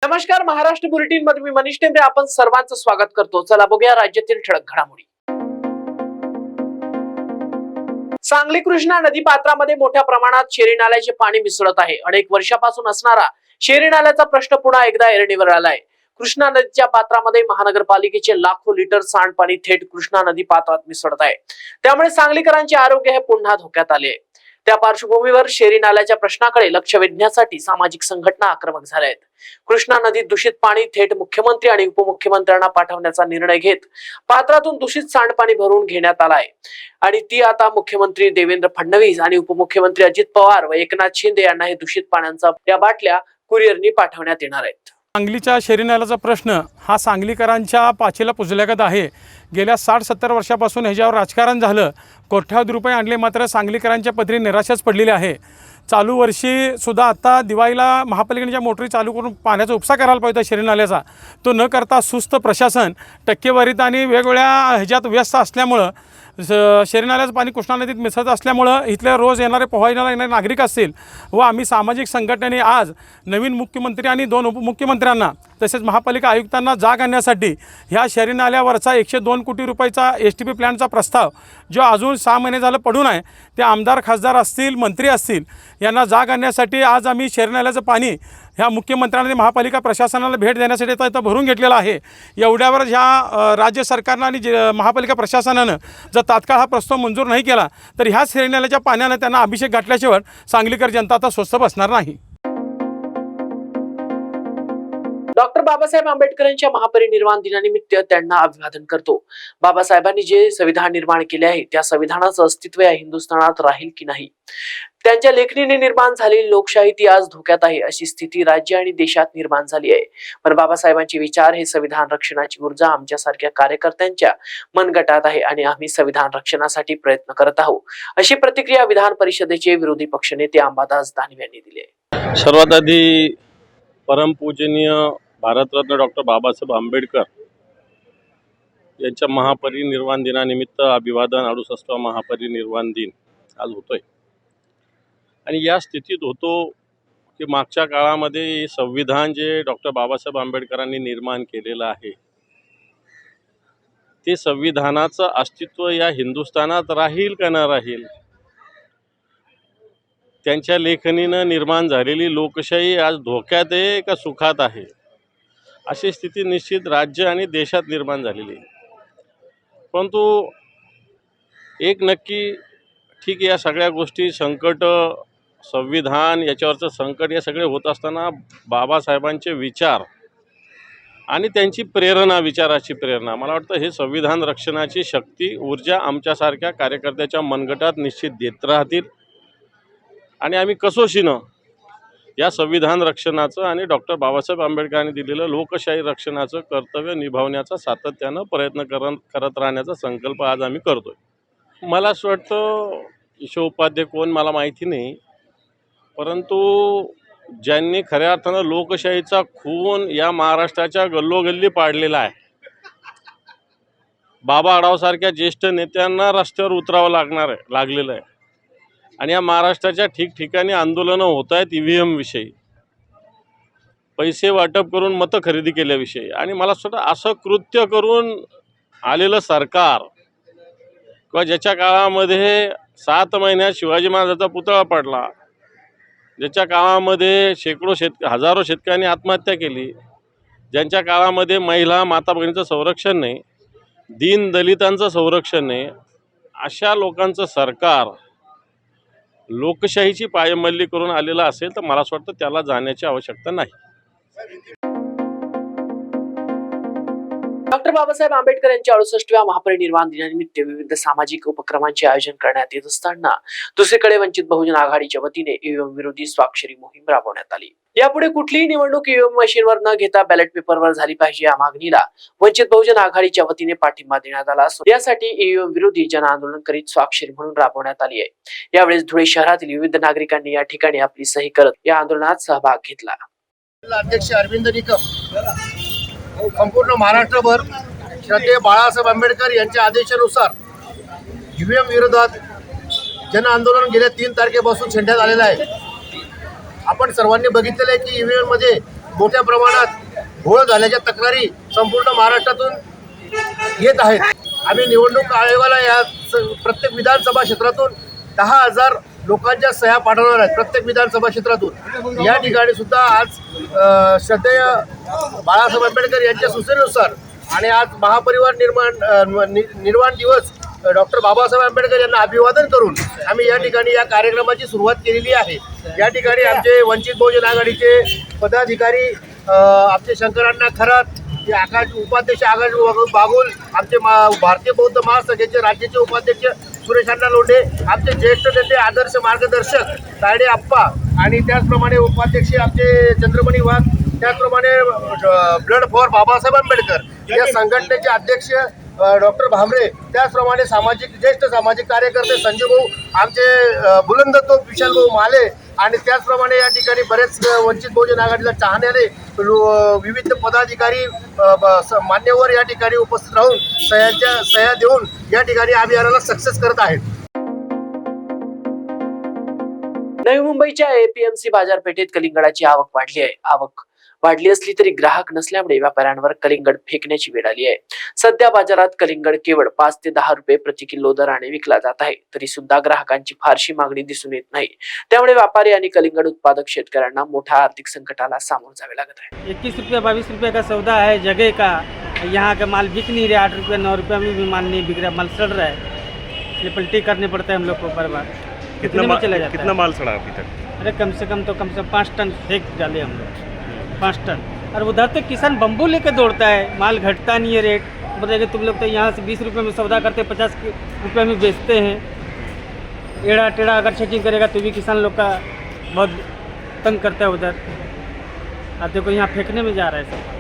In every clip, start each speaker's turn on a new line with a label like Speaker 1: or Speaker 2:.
Speaker 1: नमस्कार, महाराष्ट्र बुलेटिन मध्ये मी मनीष टेंबरे आपण सर्वांचं स्वागत करतो। चला बघूया राज्यातील ठळक घडामोडी। सांगली कृष्णा नदी पात्रामध्ये मोठ्या प्रमाणात शेरी नाल्याचे पाणी मिसळत आहे। अनेक वर्षापासून असणारा शेरी नाल्याचा प्रश्न पुन्हा एकदा ऐरणीवर आलाय। कृष्णा नदीच्या पात्रामध्ये महानगरपालिकेचे लाखो लिटर सांडपाणी थेट कृष्णा नदी पात्रात मिसळत आहे। त्यामुळे सांगलीकरांचे आरोग्य हे पुन्हा धोक्यात आले आहे। त्या पार्श्वभूमीवर शेरी नाल्याच्या प्रश्नाकडे लक्ष वेधण्यासाठी सामाजिक संघटना आक्रमक झाल्या आहेत। कृष्णा नदीत दूषित पाणी थेट मुख्यमंत्री आणि उपमुख्यमंत्र्यांना पाठवण्याचा निर्णय घेत पात्रातून दूषित सांडपाणी भरून घेण्यात आला आहे आणि ती आता मुख्यमंत्री देवेंद्र फडणवीस आणि उपमुख्यमंत्री अजित पवार व एकनाथ शिंदे यांना हे दूषित पाण्याचा या बाटल्या कुरिअरनी पाठवण्यात येणार आहेत।
Speaker 2: सांगलीच्या शेरी नाल्याचा प्रश्न हा सांगलीकरांच्या पाचीला पुजल्यागत आहे। गेल्या 60-70 वर्षापासून ह्याच्यावर राजकारण झालं, कोट्यावधी रुपये आणले, मात्र सांगलीकरांच्या पदरी निराशाच पडलेली आहे। चालू वर्षी सुद्धा आता दिवाळीला महापालिकेने ज्या मोटरी चालू करून पाण्याचा उपसा करायला पाहिजे शेरी नाल्याचा, तो न करता सुस्त प्रशासन टक्केवारीत आणि वेगवेगळ्या ह्याच्यात व्यस्त असल्यामुळं शेरी नाल्याचं पाणी कृष्णा नदीत मिसळत असल्यामुळं इथले रोज येणारे पोहायला येणारे नागरिक असतील व आम्ही सामाजिक संघटनेने आज नवीन मुख्यमंत्री आणि 2 उपमुख्यमंत्र्यांना तसेच महापालिका आयुक्तांना जाग आणण्यासाठी ह्या शेरी नाल्यावरचा 102 कोटी रुपयाचा STP प्लॅनचा प्रस्ताव जो अजून 6 महिने झालं पडून आहे, ते आमदार खासदार असतील मंत्री असतील यांना जाग आणण्यासाठी आज आम्ही शेरी नाल्याचं पाणी ह्या मुख्यमंत्र्यांनी महापालिका प्रशासनाला भेट देण्यासाठी इथं भरून घेतलेला आहे। एवढ्यावर ह्या राज्य सरकारनं आणि महापालिका प्रशासनानं जर तात्काळ हा प्रस्ताव मंजूर नाही केला तर ह्या शेरी नाल्याच्या पाण्यानं त्यांना अभिषेक घातल्याशिवाय सांगलीकर जनता आता स्वस्थ बसणार नाही।
Speaker 1: डॉक्टर बाबासाहेब आंबेडकरांच्या महापरिनिर्वाण दिनानिमित्त त्यांना अभिवादन करतो। बाबासाहेबांनी जे संविधान निर्माण केले आहे त्या संविधानाचं अस्तित्व या हिंदुस्थानात राहील की नाही, त्यांच्या लेखणीने निर्माण झालेली लोकशाही ती आज धोक्यात आहे अशी स्थिती राज्य आणि देशात निर्माण झाली आहे। पण बाबासाहेबांचे विचार हे संविधान रक्षणाची ऊर्जा आमच्यासारख्या कार्यकर्त्यांच्या मनगटात आहे आणि आम्ही संविधान रक्षणासाठी प्रयत्न करत आहोत, अशी प्रतिक्रिया विधान परिषदेचे विरोधी पक्षनेते अंबादास दानवे यांनी दिली आहे।
Speaker 3: सर्वात आधी परमपूजनीय भारतरत्न डॉक्टर बाबासाहेब आंबेडकर यांच्या महापरिनिर्वाण दिनानिमित्त अभिवादन। 68वा महापरिनिर्वाण दिन आज होतोय आणि या स्थितीत होतो की मागच्या काळामध्ये संविधान जे डॉक्टर बाबासाहेब आंबेडकरांनी निर्माण केलेलं आहे ते संविधानाचं अस्तित्व या हिंदुस्थानात राहील का न राहील, त्यांच्या लेखणीनं निर्माण झालेली लोकशाही आज धोक्यात आहे का सुखात आहे, अशी स्थिती निश्चित राज्य आणि देशात निर्माण झालेली आहे। परंतु एक नक्की ठीक, या सगळ्या गोष्टी संकट संविधान याच्यावरचं संकट हे सगळे होत असताना बाबासाहेबांचे विचार आणि त्यांची प्रेरणा, विचाराची प्रेरणा, मला वाटतं हे संविधान रक्षणाची शक्ती ऊर्जा आमच्यासारख्या कार्यकर्त्याच्या मनगटात निश्चित देत राहतील आणि आम्ही कसोशीनं या संविधान रक्षणाचं आणि डॉक्टर बाबासाहेब आंबेडकरांनी दिलेलं लोकशाही रक्षणाचं कर्तव्य निभावण्याचा सातत्यानं प्रयत्न करत राहण्याचा संकल्प आज आम्ही करतोय। मला असं वाटतं ईशोपाध्याय कोण मला माहिती नाही, परंतु ज्यांनी खऱ्या अर्थानं लोकशाहीचा खून या महाराष्ट्राच्या गल्लोगल्ली पाडलेला आहे, बाबा आढावसारख्या ज्येष्ठ नेत्यांना रस्त्यावर उतरावं लागलेलं आहे आणि या महाराष्ट्राच्या ठिकठिकाणी आंदोलनं होत आहेत EVM विषयी, पैसे वाटप करून मतं खरेदी केल्याविषयी, आणि मला सुद्धा असं कृत्य करून आलेलं सरकार किंवा ज्याच्या काळामध्ये 7 महिन्यात शिवाजी महाराजांचा पुतळा पडला, ज्याच्या काळामध्ये हजारो शेतकऱ्यांनी आत्महत्या केली, ज्यांच्या काळामध्ये महिला माता भगिनीचं संरक्षण नाही, दीन दलितांचं संरक्षण नाही, अशा लोकांचं सरकार लोकशाहीची पायमल्ली करून आलेला असेल तर मला असं वाटतं त्याला जाण्याची आवश्यकता नाही।
Speaker 1: डॉक्टर बाबासाहेब आंबेडकर यांच्या 68व्या महापरिनिर्वाण दिनानिमित्त विविध सामाजिक उपक्रमांचे आयोजन करण्यात येत असताना दुसरीकडे वंचित बहुजन आघाडीच्या वतीने EVM विरोधी स्वाक्षरी मोहीम राबवण्यात आली। यापुढे कुठलीही निवडणूक EVM मशीनवर न घेता बॅलेट पेपरवर झाली पाहिजे या मागणीला वंचित बहुजन आघाडीच्या वतीने पाठिंबा देण्यात आला असून यासाठी EVM विरोधी जन आंदोलन करीत स्वाक्षरी म्हणून राबवण्यात आली आहे। यावेळेस धुळे शहरातील विविध नागरिकांनी या ठिकाणी आपली सही करत या आंदोलनात सहभाग घेतला।
Speaker 4: अध्यक्ष अरविंद निकम संपूर्ण महाराष्ट्रभर श्रद्धेय बाळासाहेब आंबेडकर यांच्या आदेशानुसार EVM विरोधात जन आंदोलन गेल्या 3 तारखेपासून छेडण्यात आलेलं आहे। आपण सर्वांनी बघितलेलं आहे की EVM मध्ये मोठ्या प्रमाणात घोळ झाल्याच्या तक्रारी संपूर्ण महाराष्ट्रातून येत आहेत. आम्ही निवडणूक आयोगाला या प्रत्येक विधानसभा क्षेत्रातून 10,000 लोकांच्या सह्या पाठवणार आहेत. प्रत्येक विधानसभा क्षेत्रातून या ठिकाणी सुद्धा आज श्रद्धेय बाळासाहेब आंबेडकर यांच्या सूचनेनुसार आणि आज महापरिवार निर्माण दिवस डॉक्टर बाबासाहेब आंबेडकर यांना अभिवादन करून आम्ही या ठिकाणी या कार्यक्रमाची सुरुवात केलेली आहे. या ठिकाणी आमचे वंचित बहुजन आघाडीचे पदाधिकारी आमचे शंकरांना खरात, आकाश उपाध्यक्ष आकाश बागुल, आमचे भारतीय बौद्ध महासंघाचे राज्याचे उपाध्यक्ष सुरेशांना लोंढे, आमचे ज्येष्ठ नेते आदर्श मार्गदर्शक तायडे आप्पा आणि त्याचप्रमाणे उपाध्यक्ष आमचे चंद्रमणी वाघ, त्याचप्रमाणे ब्लड फॉर बाबासाहेब आंबेडकर या संघटनेचे अध्यक्ष डॉक्टर भामरे, त्याचप्रमाणे ज्येष्ठ सामाजिक कार्यकर्ते संजय भाऊ, आमचे बुलंदतो विशाल भाऊ माले आणि त्याचप्रमाणे या ठिकाणी बरेच वंचित बहुजन आघाडीला चाहणारे विविध पदाधिकारी मान्यवर या ठिकाणी उपस्थित राहून सह्या देऊन या ठिकाणी अभियानाला सक्सेस करत आहेत.
Speaker 1: नवी मुंबईच्या एपीएमसी बाजारपेठेत कलिंगडाची आवक वाढली आहे. आवक वाढली असली तरी ग्राहक नसल्यामुळे व्यापाऱ्यांवर कलिंगड फेकण्याची वेळ आली आहे. सध्या बाजारात कलिंगड केवळ 5 ते 10 रुपये प्रति किलो दराने विकला जात आहे. तरी सुद्धा ग्राहकांची फारशी मागणी दिसून येत नाही. त्यामुळे व्यापारी आणि कलिंगड उत्पादक शेतकऱ्यांना मोठ्या आर्थिक संकटाला सामोरे जावे लागत आहे.
Speaker 5: 21 रुपये 22 रुपये का सौदा है जगह का. यहाँ का माल बिक नहीं रहा. 8 रुपये 9 रुपये में भी माल नहीं बिक रहा. माल सड़ रहा है. इसलिए पलटी करने पड़ता है हम लोग को बार बार. कितना
Speaker 6: माल सड़ा अभी तक?
Speaker 5: अरे कम से कम 5 टन फेंक डाले हम लोग. 5 टन. और उधर तो किसान बम्बू लेकर दौड़ता है. माल घटता नहीं है रेट. बताइए तुम लोग तो यहाँ से 20 रुपये में सौदा करते 50 रुपये में बेचते हैं. एड़ा टेढ़ा अगर चेकिंग करेगा तो भी किसान लोग का बहुत तंग करता है उधर. अब देखो यहाँ फेंकने में जा रहा है सब.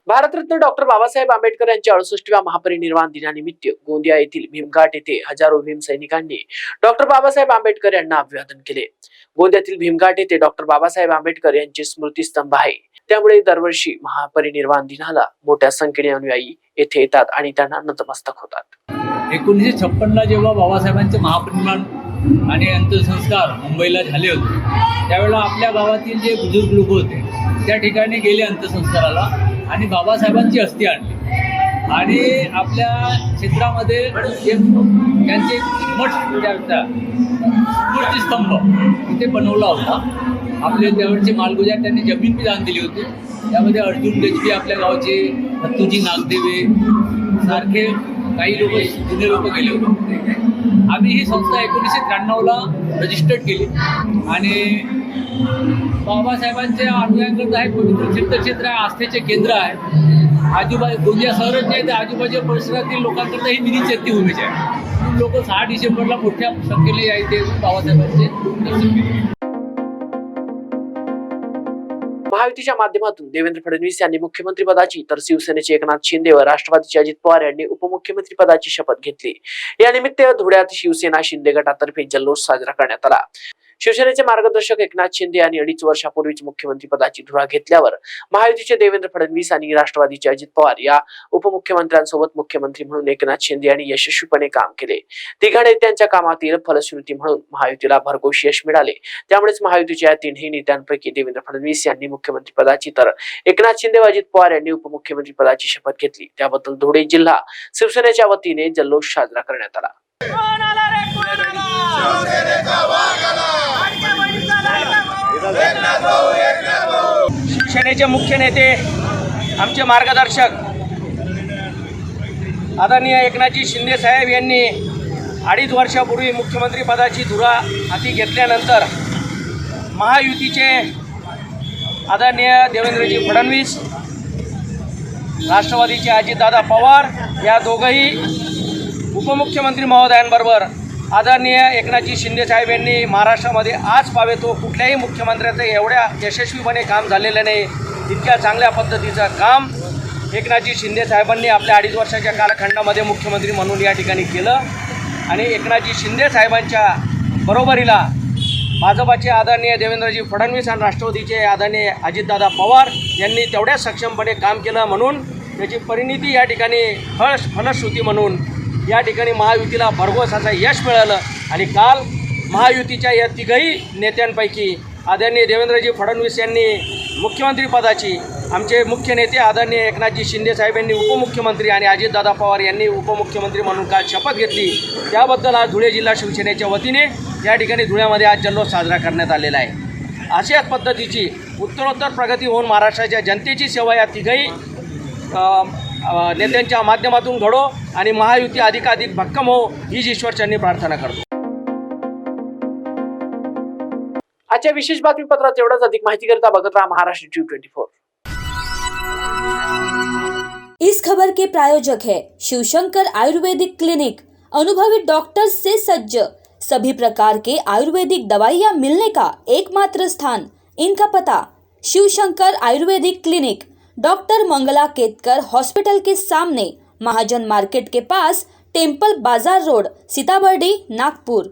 Speaker 1: भारतरत्न डॉक्टर बाबासाहेब आंबेडकर यांच्या 68व्या महापरिनिर्वाण दिनानिमित्त गोंदिया येथील भीमघाट येथे हजारो भीमसैनिकांनी डॉक्टर बाबासाहेब आंबेडकर यांना अभिवादन केले. गोंदियातील भीमघाट येथे डॉक्टर बाबासाहेब आंबेडकर यांचे स्मृतिस्तंभ आहे. त्यामुळे दरवर्षी महापरिनिर्वाण दिनाला मोठ्या संख्येने अनुयायी येथे येतात आणि त्यांना नतमस्तक होतात.
Speaker 7: 1956ला जेव्हा बाबासाहेबांचे महापरिनिर्वाण आणि अंत्यसंस्कार मुंबईला झाले होते त्यावेळेला आपल्या गावातील जे बुजुर्ग लोक होते त्या ठिकाणी गेले अंत्यसंस्काराला आणि बाबासाहेबांची अस्थी आणली आणि आपल्या क्षेत्रामध्ये त्यांचे मठ स्मृतिस्तंभ इथे बनवला होता. आपले त्यावेळचे मालगुजार त्यांनी जमीन बी दान दिली होती. त्यामध्ये अर्जुन गजबी आपल्या गावचे, दत्तूजी नागदेवे सारखे काही लोक जुने लोक गेले होते. आम्ही ही संस्था 1993ला रजिस्टर्ड केली आणि बाबासाहेबांच्या अनुयायांकरता हे पवित्र तीर्थक्षेत्र आहे, आस्थेचे केंद्र आहे. आजूबाजू गोंदिया शहरच नाही तर आजूबाजूच्या परिसरातील लोकांकरता ही मिनी चैत्यभूमीच आहे. लोक 6 डिसेंबरला मोठ्या संख्येने यायचे बाबासाहेबांचे दर्शन केले.
Speaker 1: महायुतीच्या माध्यमातून देवेंद्र फडणवीस यांनी मुख्यमंत्री पदाची तर शिवसेनेचे एकनाथ शिंदे व राष्ट्रवादीचे अजित पवार यांनी उपमुख्यमंत्री पदाची शपथ घेतली. या निमित्त धुळ्यात शिवसेना शिंदे गटातर्फे जल्लोष साजरा करण्यात आला. शिवसेनेचे मार्गदर्शक एकनाथ शिंदे यांनी 2.5 वर्षापूर्वीच मुख्यमंत्री पदाची धुरा घेतल्यावर महायुतीचे देवेंद्र फडणवीस आणि राष्ट्रवादीचे अजित पवार या उपमुख्यमंत्र्यांसोबत मुख्यमंत्री म्हणून एकनाथ शिंदे यांनी यशस्वीपणे काम केले. तिघा नेत्यांच्या कामातील फलश्रुती म्हणून महायुतीला भरघोस यश मिळाले. त्यामुळेच महायुतीच्या 3ही नेत्यांपैकी देवेंद्र फडणवीस यांनी मुख्यमंत्री पदाची तर एकनाथ शिंदे व अजित पवार यांनी उपमुख्यमंत्री पदाची शपथ घेतली. त्याबद्दल धुळे जिल्हा शिवसेनेच्या वतीने जल्लोष साजरा करण्यात आला.
Speaker 5: शिवसेनेचे मुख्य नेते आमचे मार्गदर्शक आदरणीय एकनाथजी शिंदे साहेब यांनी 2.5 वर्षापूर्वी मुख्यमंत्री पदाची धुरा हाती घेतल्यानंतर महायुतीचे आदरणीय देवेंद्रजी फडणवीस, राष्ट्रवादीचे अजितदादा पवार या दोघंही उपमुख्यमंत्री महोदयांबरोबर आदरणीय एकनाथजी शिंदे साहेब यांनी महाराष्ट्रामध्ये आज पावे तो कुठल्याही मुख्यमंत्र्याचं एवढ्या यशस्वीपणे काम झालेलं नाही. इतक्या चांगल्या पद्धतीचं काम एकनाथजी शिंदे साहेबांनी आपल्या 2.5 वर्षाच्या कालखंडामध्ये मुख्यमंत्री म्हणून या ठिकाणी केलं. आणि एकनाथजी शिंदे साहेबांच्या बरोबरीला भाजपाचे आदरणीय देवेंद्रजी फडणवीस आणि राष्ट्रवादीचे आदरणीय अजितदादा पवार यांनी तेवढ्याच सक्षमपणे काम केलं. म्हणून त्याची परिणिती या ठिकाणी फलश्रुती म्हणून या ठिकाणी महायुतीला भरघोस असं यश मिळालं. आणि काल महायुतीच्या या तिघही नेत्यांपैकी आदरणीय देवेंद्रजी फडणवीस यांनी मुख्यमंत्रीपदाची, आमचे मुख्य नेते आदरणीय एकनाथजी शिंदे साहेब यांनी उपमुख्यमंत्री आणि अजितदादा पवार यांनी उपमुख्यमंत्री म्हणून काल शपथ घेतली, त्याबद्दल आज धुळे जिल्हा शिवसेनेच्या वतीने या ठिकाणी धुळ्यामध्ये आज जल्लोष साजरा करण्यात आलेला आहे. अशाच पद्धतीची उत्तरोत्तर प्रगती होऊन महाराष्ट्राच्या जनतेची सेवा या तिघही नेत्यांच्या माध्यमातून घडो आणि महायुती अधिकाधिक भक्कम हो हीच ईश्वरचरणी प्रार्थना करतो.
Speaker 1: आजच्या विशेष बातमीपत्रात एवढंच. अधिक माहितीकरिता बघत राहा महाराष्ट्र टीव्ही 24.
Speaker 6: इस खबर के प्रायोजक है शिवशंकर आयुर्वेदिक क्लिनिक, अनुभवी डॉक्टर्स से सज्ज, सभी प्रकार के आयुर्वेदिक दवाइयाँ मिलने का एकमात्र स्थान. इनका पता Shivshankar Ayurvedic clinic, doctor Mangala Ketkar hospital के सामने, महाजन मार्केट के पास, टेम्पल बाजार रोड, सीताबर्डी, नागपुर.